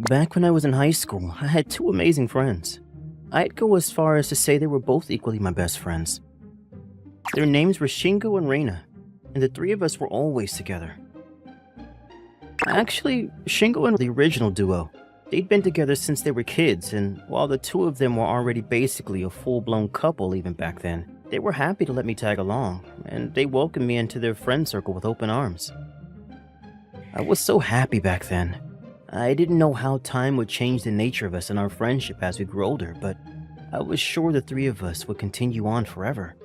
Back when I was in high school, I had two amazing friends. I'd go as far as to say they were both equally my best friends. Their names were Shingo and Reina, and the three of us were always together. Actually, Shingo and the original duo. They'd been together since they were kids, and while the two of them were already basically a full-blown couple even back then, they were happy to let me tag along, and they welcomed me into their friend circle with open arms. I was so happy back then. I didn't know how time would change the nature of us and our friendship as we grew older, but I was sure the three of us would continue on forever.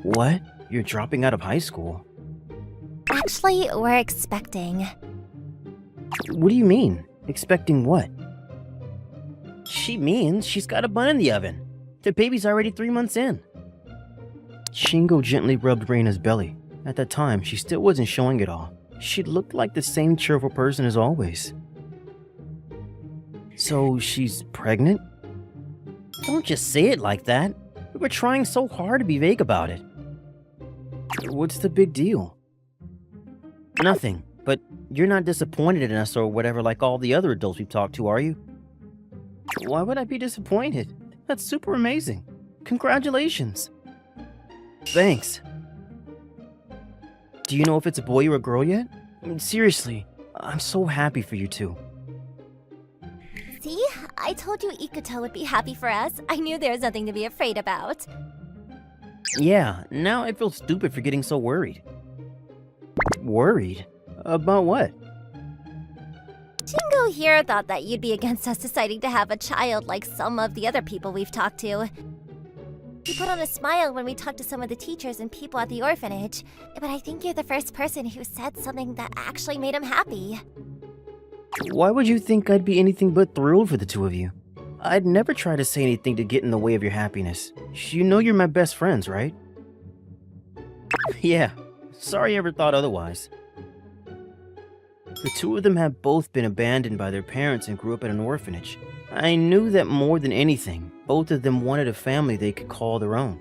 What? You're dropping out of high school? Actually, we're expecting. What do you mean? Expecting what? She means she's got a bun in the oven. The baby's already 3 months in. Shingo gently rubbed Reina's belly. At that time, she still wasn't showing it all. She looked like the same cheerful person as always. So she's pregnant? Don't just say it like that. We were trying so hard to be vague about it. What's the big deal? Nothing, but you're not disappointed in us or whatever like all the other adults we've talked to, are you? Why would I be disappointed? That's super amazing. Congratulations. Thanks. Do you know if it's a boy or a girl yet? I mean, seriously, I'm so happy for you two. See? I told you Ikuto would be happy for us. I knew there was nothing to be afraid about. Yeah, now I feel stupid for getting so worried. Worried? About what? Shingo here thought that you'd be against us deciding to have a child like some of the other people we've talked to. He put on a smile when we talked to some of the teachers and people at the orphanage, but I think you're the first person who said something that actually made him happy. Why would you think I'd be anything but thrilled for the two of you? I'd never try to say anything to get in the way of your happiness. You know you're my best friends, right? Yeah, sorry I ever thought otherwise. The two of them have both been abandoned by their parents and grew up in an orphanage. I knew that more than anything, both of them wanted a family they could call their own.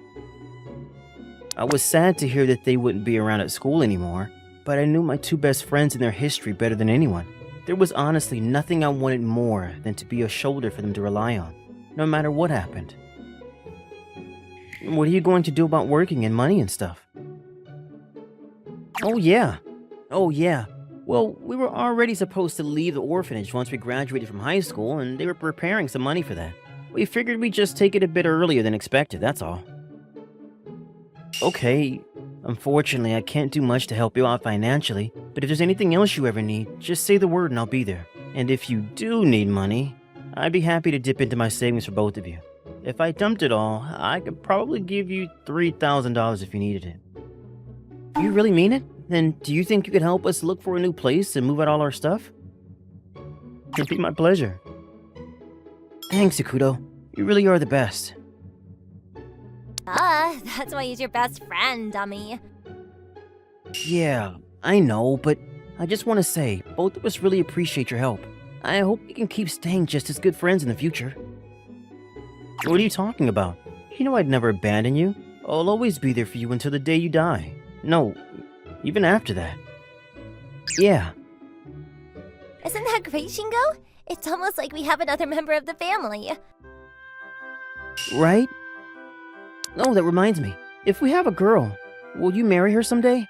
I was sad to hear that they wouldn't be around at school anymore, but I knew my two best friends and their history better than anyone. There was honestly nothing I wanted more than to be a shoulder for them to rely on, no matter what happened. What are you going to do about working and money and stuff? Oh yeah. Well, we were already supposed to leave the orphanage once we graduated from high school, and they were preparing some money for that. We figured we'd just take it a bit earlier than expected, that's all. Okay, unfortunately I can't do much to help you out financially, but if there's anything else you ever need, just say the word and I'll be there. And if you do need money, I'd be happy to dip into my savings for both of you. If I dumped it all, I could probably give you $3,000 if you needed it. You really mean it? Then do you think you could help us look for a new place and move out all our stuff? It'd be my pleasure. Thanks, Ikuto. You really are the best. That's why he's your best friend, dummy. Yeah, I know, but I just want to say, both of us really appreciate your help. I hope we can keep staying just as good friends in the future. What are you talking about? You know I'd never abandon you. I'll always be there for you until the day you die. No, even after that. Yeah. Isn't that great, Shingo? It's almost like we have another member of the family. Right? Oh, that reminds me. If we have a girl, will you marry her someday?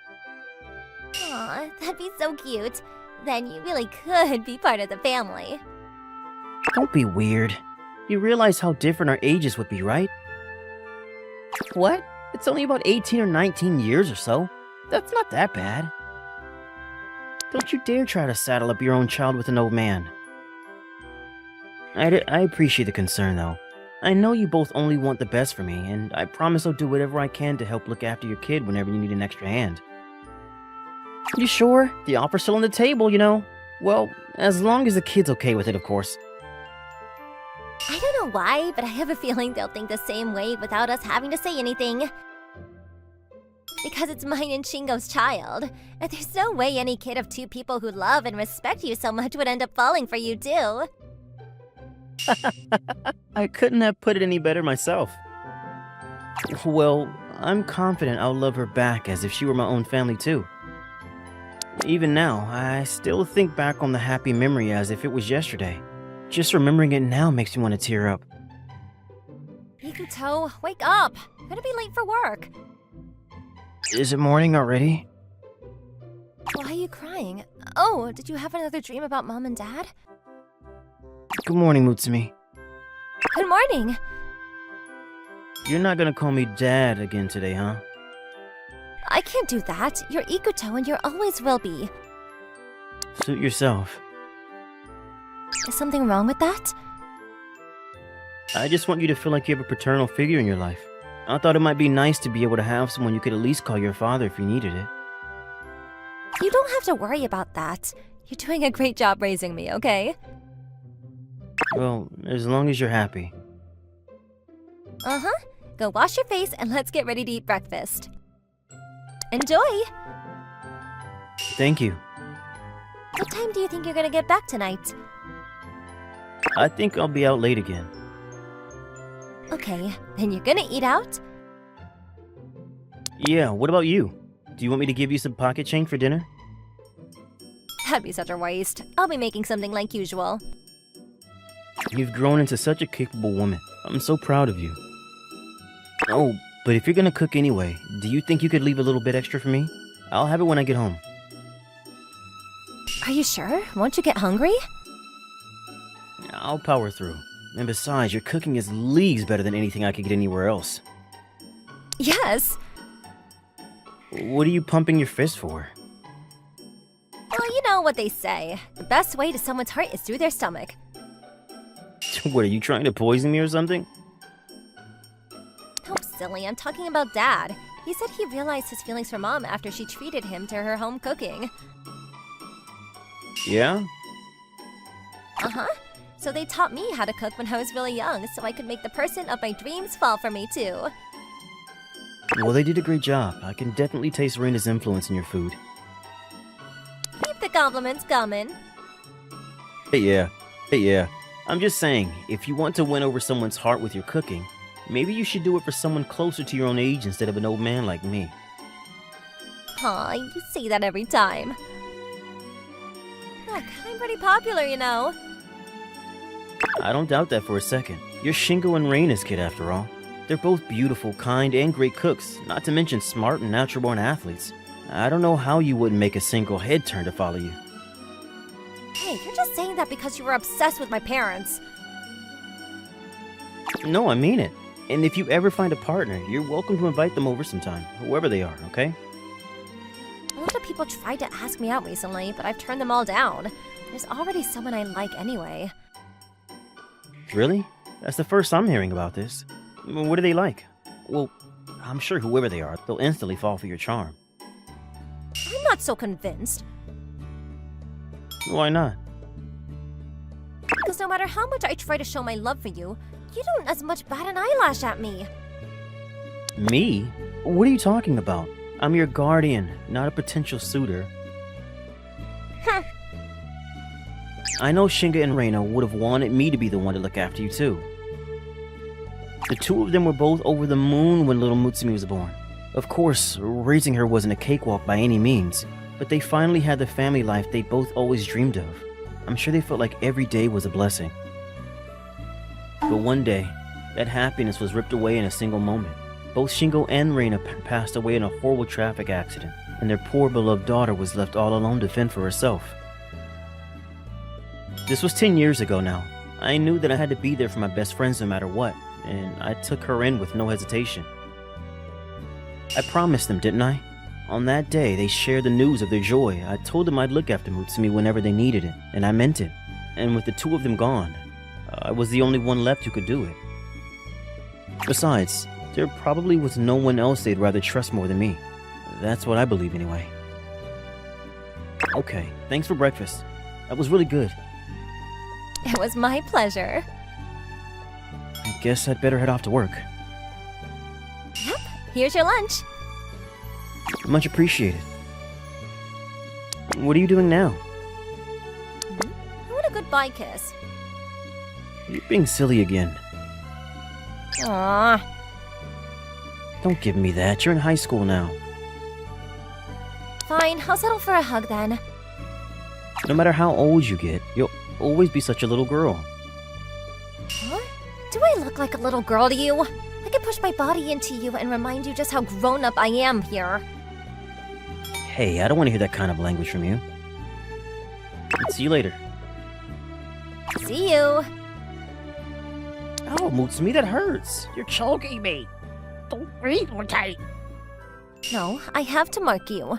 Aw, that'd be so cute. Then you really could be part of the family. Don't be weird. You realize how different our ages would be, right? What? It's only about 18 or 19 years or so. That's not that bad. Don't you dare try to saddle up your own child with an old man. I appreciate the concern, though. I know you both only want the best for me, and I promise I'll do whatever I can to help look after your kid whenever you need an extra hand. You sure? The offer's still on the table, you know. Well, as long as the kid's okay with it, of course. I don't know why, but I have a feeling they'll think the same way without us having to say anything. Because it's mine and Shingo's child. And there's no way any kid of two people who love and respect you so much would end up falling for you too. I couldn't have put it any better myself. Well, I'm confident I'll love her back as if she were my own family too. Even now, I still think back on the happy memory as if it was yesterday. Just remembering it now makes me want to tear up. Ikuto, wake up! I'm gonna be late for work. Is it morning already? Why are you crying? Oh, did you have another dream about Mom and Dad? Good morning, Mutsumi. Good morning! You're not gonna call me Dad again today, huh? I can't do that. You're Ikuto and you always will be. Suit yourself. Is something wrong with that? I just want you to feel like you have a paternal figure in your life. I thought it might be nice to be able to have someone you could at least call your father if you needed it. You don't have to worry about that. You're doing a great job raising me, okay? Well, as long as you're happy. Uh-huh. Go wash your face and let's get ready to eat breakfast. Enjoy! Thank you. What time do you think you're gonna get back tonight? I think I'll be out late again. Okay, then you're gonna eat out? Yeah, what about you? Do you want me to give you some pocket change for dinner? That'd be such a waste. I'll be making something like usual. You've grown into such a capable woman. I'm so proud of you. Oh, but if you're gonna cook anyway, do you think you could leave a little bit extra for me? I'll have it when I get home. Are you sure? Won't you get hungry? I'll power through. And besides, your cooking is leagues better than anything I could get anywhere else. Yes! What are you pumping your fist for? Well, you know what they say. The best way to someone's heart is through their stomach. What, are you trying to poison me or something? Oh, silly, I'm talking about Dad. He said he realized his feelings for Mom after she treated him to her home cooking. Yeah? Uh-huh. So they taught me how to cook when I was really young, so I could make the person of my dreams fall for me too. Well, they did a great job. I can definitely taste Reina's influence in your food. Keep the compliments coming. Yeah. I'm just saying, if you want to win over someone's heart with your cooking, maybe you should do it for someone closer to your own age instead of an old man like me. Aw, you say that every time. Look, I'm pretty popular, you know. I don't doubt that for a second. You're Shingo and Reina's kid after all. They're both beautiful, kind, and great cooks, not to mention smart and natural-born athletes. I don't know how you wouldn't make a single head turn to follow you. Hey, you're just saying that because you were obsessed with my parents. No, I mean it. And if you ever find a partner, you're welcome to invite them over sometime, whoever they are, okay? A lot of people tried to ask me out recently, but I've turned them all down. There's already someone I like anyway. Really? That's the first I'm hearing about this. What are they like? Well, I'm sure whoever they are, they'll instantly fall for your charm. I'm not so convinced. Why not? Because no matter how much I try to show my love for you, you don't as much bat an eyelash at me. Me? What are you talking about? I'm your guardian, not a potential suitor. Huh. I know Shinga and Reina would have wanted me to be the one to look after you too. The two of them were both over the moon when little Mutsumi was born. Of course, raising her wasn't a cakewalk by any means, but they finally had the family life they both always dreamed of. I'm sure they felt like every day was a blessing. But one day, that happiness was ripped away in a single moment. Both Shingo and Reina passed away in a horrible traffic accident, and their poor beloved daughter was left all alone to fend for herself. This was 10 years ago now. I knew that I had to be there for my best friends no matter what, and I took her in with no hesitation. I promised them, didn't I? On that day, they shared the news of their joy. I told them I'd look after Mutsumi whenever they needed it, and I meant it. And with the two of them gone, I was the only one left who could do it. Besides, there probably was no one else they'd rather trust more than me. That's what I believe anyway. Okay, thanks for breakfast. That was really good. It was my pleasure. I guess I'd better head off to work. Yep, here's your lunch. Much appreciated. What are you doing now? I want a goodbye kiss. You're being silly again. Aww. Don't give me that. You're in high school now. Fine, I'll settle for a hug then. No matter how old you get, you'll always be such a little girl. Huh? Do I look like a little girl to you? I can push my body into you and remind you just how grown up I am here. Hey, I don't want to hear that kind of language from you. See you later. See you. Oh, Mutsumi, that hurts. You're choking me. Don't breathe more tight. No, I have to mark you.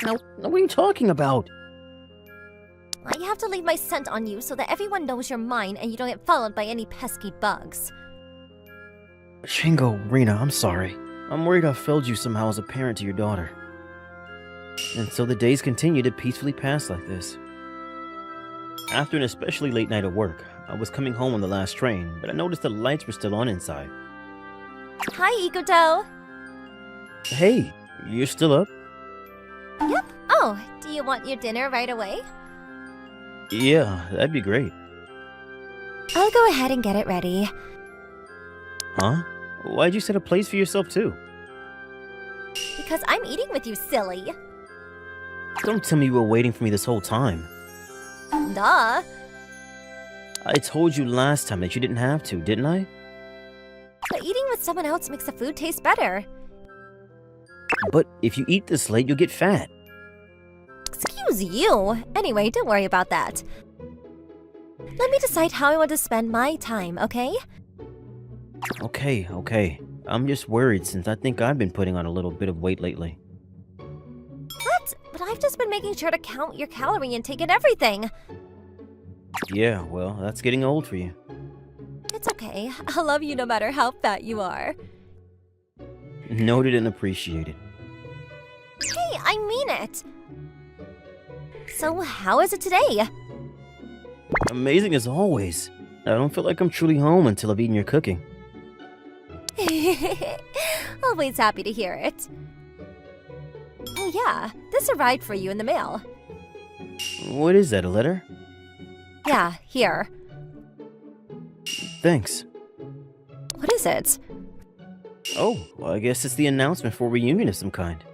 No, what are you talking about? I have to leave my scent on you so that everyone knows you're mine and you don't get followed by any pesky bugs. Shingo, Rina, I'm sorry. I'm worried I failed you somehow as a parent to your daughter. And so the days continue to peacefully pass like this. After an especially late night at work, I was coming home on the last train, but I noticed the lights were still on inside. Hi, Ikuto. Hey, you're still up? Yep. Oh, do you want your dinner right away? Yeah, that'd be great. I'll go ahead and get it ready. Huh? Why'd you set a place for yourself too? Because I'm eating with you, silly. Don't tell me you were waiting for me this whole time. Duh. I told you last time that you didn't have to, didn't I? But eating with someone else makes the food taste better. But if you eat this late, you'll get fat. Excuse you. Anyway, don't worry about that. Let me decide how I want to spend my time, okay? Okay. I'm just worried since I think I've been putting on a little bit of weight lately. What? But I've just been making sure to count your calorie intake and everything. Yeah, well, that's getting old for you. It's okay. I'll love you no matter how fat you are. Noted and appreciated. Hey, I mean it! So, how is it today? Amazing as always. I don't feel like I'm truly home until I've eaten your cooking. Always happy to hear it. Oh yeah, this arrived for you in the mail. What is that, a letter? Yeah, here. Thanks. What is it? Oh, well, I guess it's the announcement for a reunion of some kind.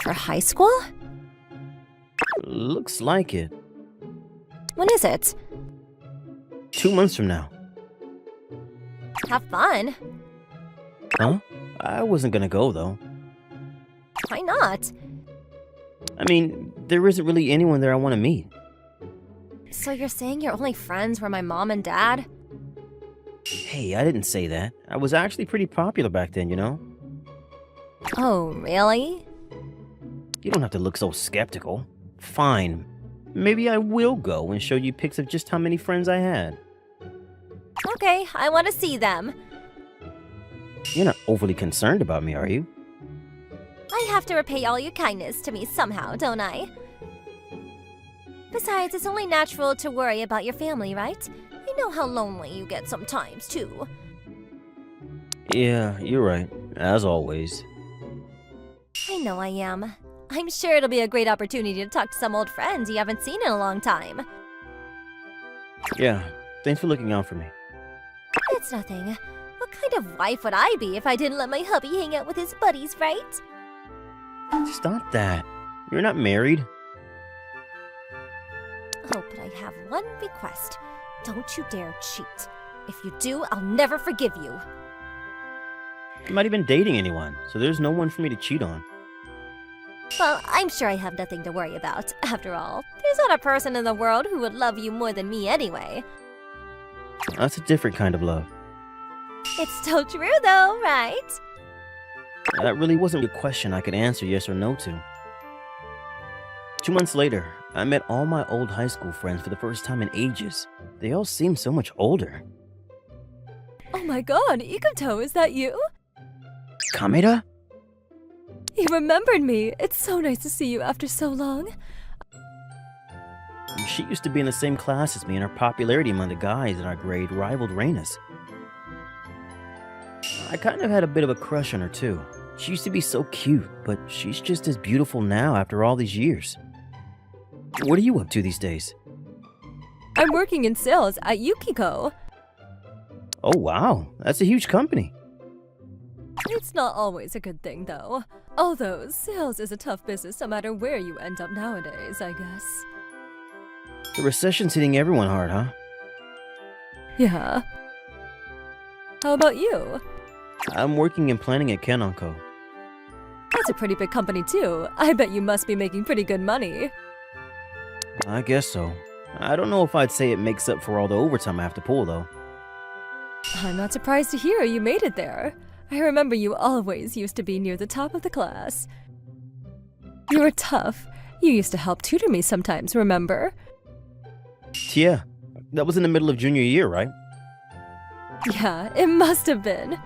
For high school? Looks like it. When is it? 2 months from now. Have fun. Huh? I wasn't gonna go, though. Why not? I mean, there isn't really anyone there I want to meet. So you're saying your only friends were my mom and dad? Hey, I didn't say that. I was actually pretty popular back then, you know? Oh, really? You don't have to look so skeptical. Fine. Maybe I will go and show you pics of just how many friends I had. Okay, I want to see them. You're not overly concerned about me, are you? I have to repay all your kindness to me somehow, don't I? Besides, it's only natural to worry about your family, right? I know how lonely you get sometimes, too. Yeah, you're right. As always. I know I am. I'm sure it'll be a great opportunity to talk to some old friends you haven't seen in a long time. Yeah, thanks for looking out for me. It's nothing. What kind of wife would I be if I didn't let my hubby hang out with his buddies, right? Stop that. You're not married. Oh, but I have one request. Don't you dare cheat. If you do, I'll never forgive you. I'm not even dating anyone, so there's no one for me to cheat on. Well, I'm sure I have nothing to worry about. After all, there's not a person in the world who would love you more than me anyway. That's a different kind of love. It's still true though, right? That really wasn't a question I could answer yes or no to. 2 months later, I met all my old high school friends for the first time in ages. They all seemed so much older. Oh my god, Ikuto, is that you? Kameda? You remembered me. It's so nice to see you after so long. She used to be in the same class as me, and her popularity among the guys in our grade rivaled Reina's. I kind of had a bit of a crush on her too. She used to be so cute, but she's just as beautiful now after all these years. What are you up to these days? I'm working in sales at Yukiko. Oh wow, that's a huge company. It's not always a good thing, though. Although sales is a tough business no matter where you end up nowadays, I guess. The recession's hitting everyone hard, huh? Yeah. How about you? I'm working in planning at Kenonko. That's a pretty big company too. I bet you must be making pretty good money. I guess so. I don't know if I'd say it makes up for all the overtime I have to pull, though. I'm not surprised to hear you made it there. I remember you always used to be near the top of the class. You were tough. You used to help tutor me sometimes, remember? Yeah, that was in the middle of junior year, right? Yeah, it must have been.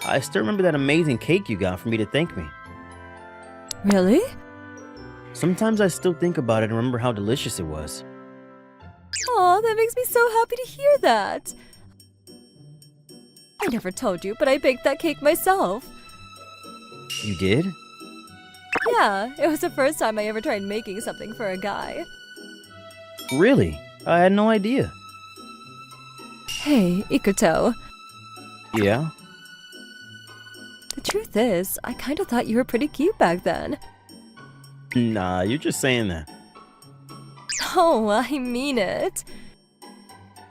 I still remember that amazing cake you got for me to thank me. Really? Sometimes I still think about it and remember how delicious it was. Aw, that makes me so happy to hear that. I never told you, but I baked that cake myself. You did? Yeah, it was the first time I ever tried making something for a guy. Really? I had no idea. Hey, Ikuto. Yeah? The truth is, I kinda thought you were pretty cute back then. Nah, you're just saying that. Oh, I mean it.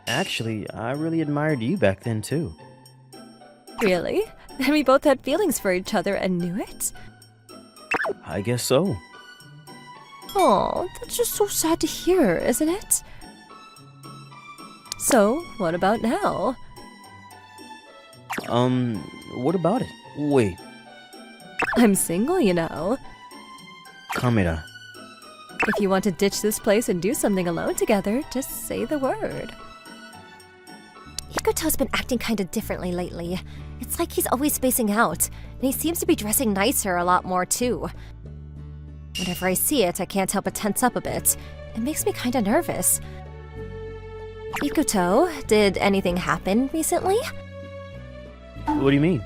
Actually, I really admired you back then, too. Really? Then we both had feelings for each other and knew it? I guess so. Oh, that's just so sad to hear, isn't it? So, what about now? What about it? Wait, I'm single, you know. Kameda. If you want to ditch this place and do something alone together, just say the word. Ikuto's been acting kind of differently lately. It's like he's always spacing out, and he seems to be dressing nicer a lot more too. Whenever I see it, I can't help but tense up a bit. It makes me kind of nervous. Ikuto, did anything happen recently? What do you mean?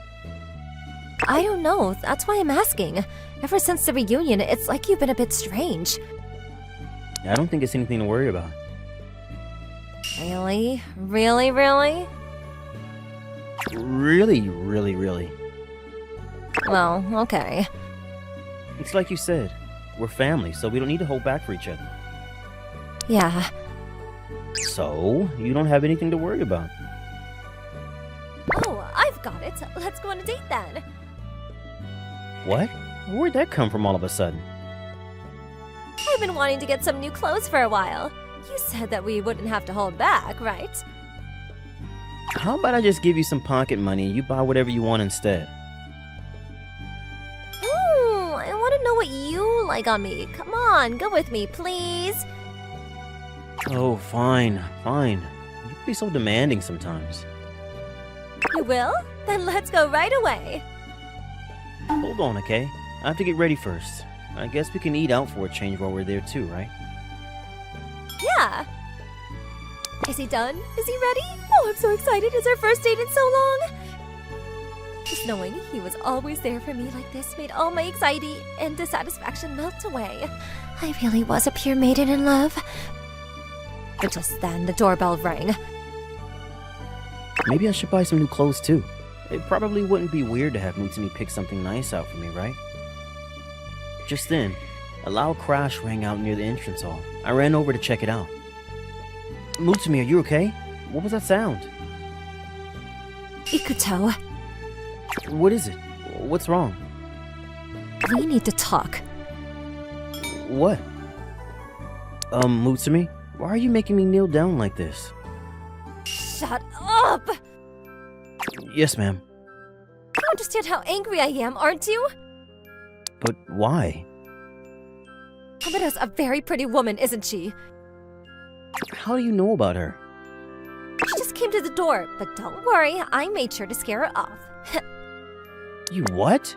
I don't know, that's why I'm asking. Ever since the reunion, it's like you've been a bit strange. I don't think it's anything to worry about. Really? Really, really? Really, really, really. Well, okay. It's like you said. We're family, so we don't need to hold back for each other. Yeah. So, you don't have anything to worry about. Oh, I've got it. Let's go on a date then. What? Where'd that come from all of a sudden? I've been wanting to get some new clothes for a while. You said that we wouldn't have to hold back, right? How about I just give you some pocket money and you buy whatever you want instead? I want to know what you like on me. Come on, go with me, please. Oh, fine, fine. You can be so demanding sometimes. You will? Then let's go right away. Hold on, okay? I have to get ready first. I guess we can eat out for a change while we're there too, right? Yeah. Is he done? Is he ready? Oh, I'm so excited. It's our first date in so long. Just knowing he was always there for me like this made all my anxiety and dissatisfaction melt away. I really was a pure maiden in love. But just then, the doorbell rang. Maybe I should buy some new clothes too. It probably wouldn't be weird to have Mutsumi pick something nice out for me, right? Just then, a loud crash rang out near the entrance hall. I ran over to check it out. Mutsumi, are you okay? What was that sound? Ikuto, What is it? What's wrong? we need to talk. What? Mutsumi? Why are you making me kneel down like this? Shut up! Yes, ma'am. You understand how angry I am, aren't you? But why? Kameda's a very pretty woman, isn't she? How do you know about her? She just came to the door, but don't worry, I made sure to scare her off. You what?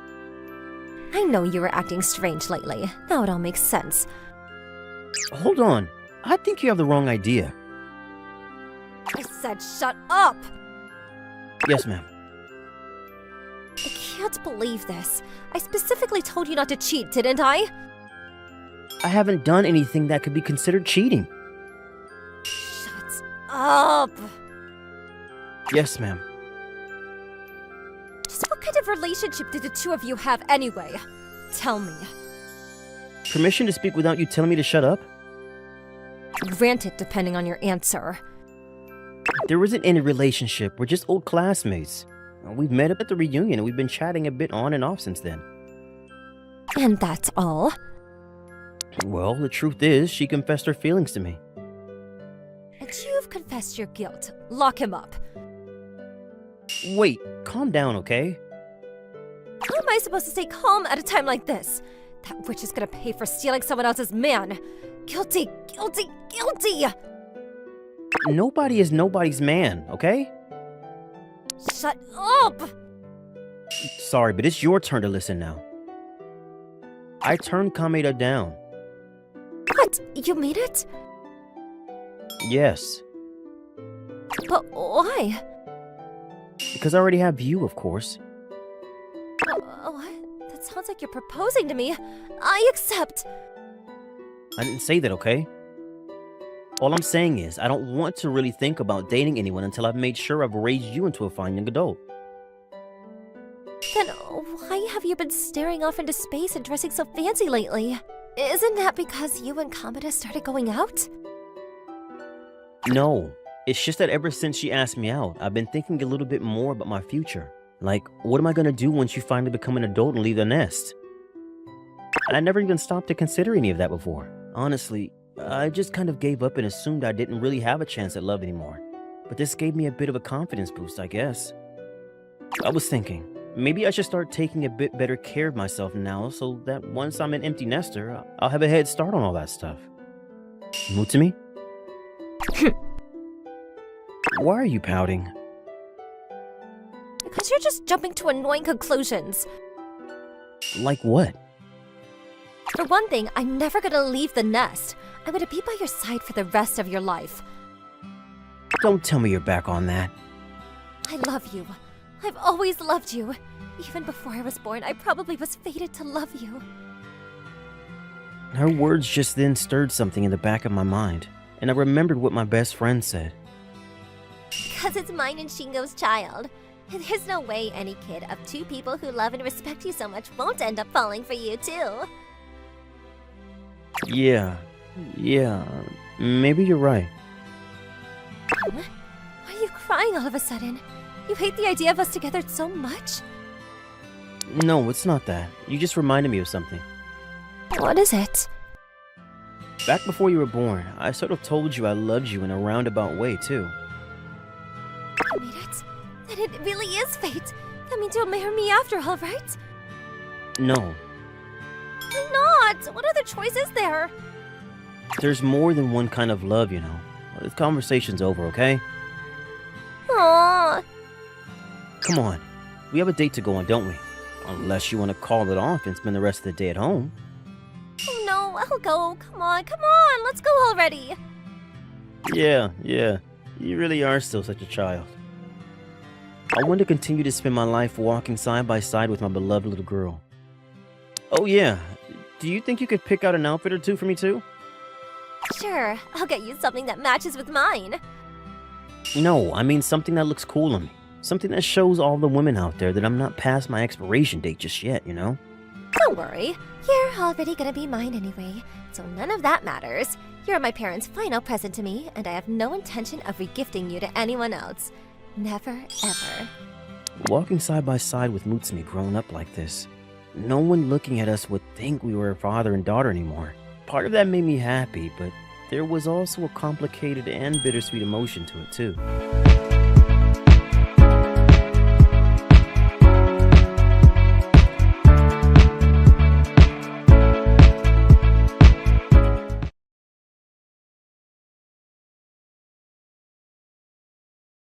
I know you were acting strange lately. Now it all makes sense. Hold on. I think you have the wrong idea. I said shut up! Yes, ma'am. I can't believe this. I specifically told you not to cheat, didn't I? I haven't done anything that could be considered cheating. Shut up! Yes, ma'am. Just what kind of of relationship did the two of you have anyway? Tell me. Permission to speak without you telling me to shut up? Granted, depending on your answer. There isn't any relationship. We're just old classmates. We've met up at the reunion and we've been chatting a bit on and off since then. And that's all? Well, the truth is, she confessed her feelings to me. And you've confessed your guilt. Lock him up. Wait, calm down, okay? How am I supposed to stay calm at a time like this? That witch is gonna pay for stealing someone else's man. Guilty, guilty, guilty! Nobody is nobody's man, okay? Shut up! Sorry, but it's your turn to listen now. I turned Kameda down. What? You made it? Yes, But why? because I already have you, of course. What? That sounds like you're proposing to me. I accept. I didn't say that, okay? All I'm saying is, I don't want to really think about dating anyone until I've made sure I've raised you into a fine young adult. Then why have you been staring off into space and dressing so fancy lately? Isn't that because you and Kamada started going out? No, it's just that ever since she asked me out, I've been thinking a little bit more about my future. Like, what am I gonna do once you finally become an adult and leave the nest? I never even stopped to consider any of that before. Honestly, I just kind of gave up and assumed I didn't really have a chance at love anymore. But this gave me a bit of a confidence boost, I guess. I was thinking, maybe I should start taking a bit better care of myself now so that once I'm an empty nester, I'll have a head start on all that stuff. Mutsumi? Why are you pouting? Because you're just jumping to annoying conclusions. Like what? For one thing, I'm never gonna leave the nest. I'm gonna be by your side for the rest of your life. Don't tell me you're back on that. I love you. I've always loved you. Even before I was born, I probably was fated to love you. Her words just then stirred something in the back of my mind, and I remembered what my best friend said. Because it's mine and Shingo's child. There's no way any kid of two people who love and respect you so much won't end up falling for you, too. Yeah, maybe you're right. Why are you crying all of a sudden? You hate the idea of us together so much? No, it's not that. You just reminded me of something. What is it? Back before you were born, I sort of told you I loved you in a roundabout way, too. I made it? Then it really is fate. That means you'll marry me after all, right? No, Why not? What other choice is there? there's more than one kind of love, you know. This conversation's over, okay? Aww. Come on. We have a date to go on, don't we? Unless you want to call it off and spend the rest of the day at home. Oh no, I'll go. Come on, let's go already. Yeah. You really are still such a child. I want to continue to spend my life walking side by side with my beloved little girl. Oh yeah, do you think you could pick out an outfit or two for me too? Sure, I'll get you something that matches with mine. No, I mean something that looks cool on me. Something that shows all the women out there that I'm not past my expiration date just yet, you know? Don't worry, you're already gonna be mine anyway, so none of that matters. You're my parents' final present to me, and I have no intention of regifting you to anyone else. Never, ever. Walking side by side with Mutsumi growing up like this, no one looking at us would think we were a father and daughter anymore. Part of that made me happy, but there was also a complicated and bittersweet emotion to it too.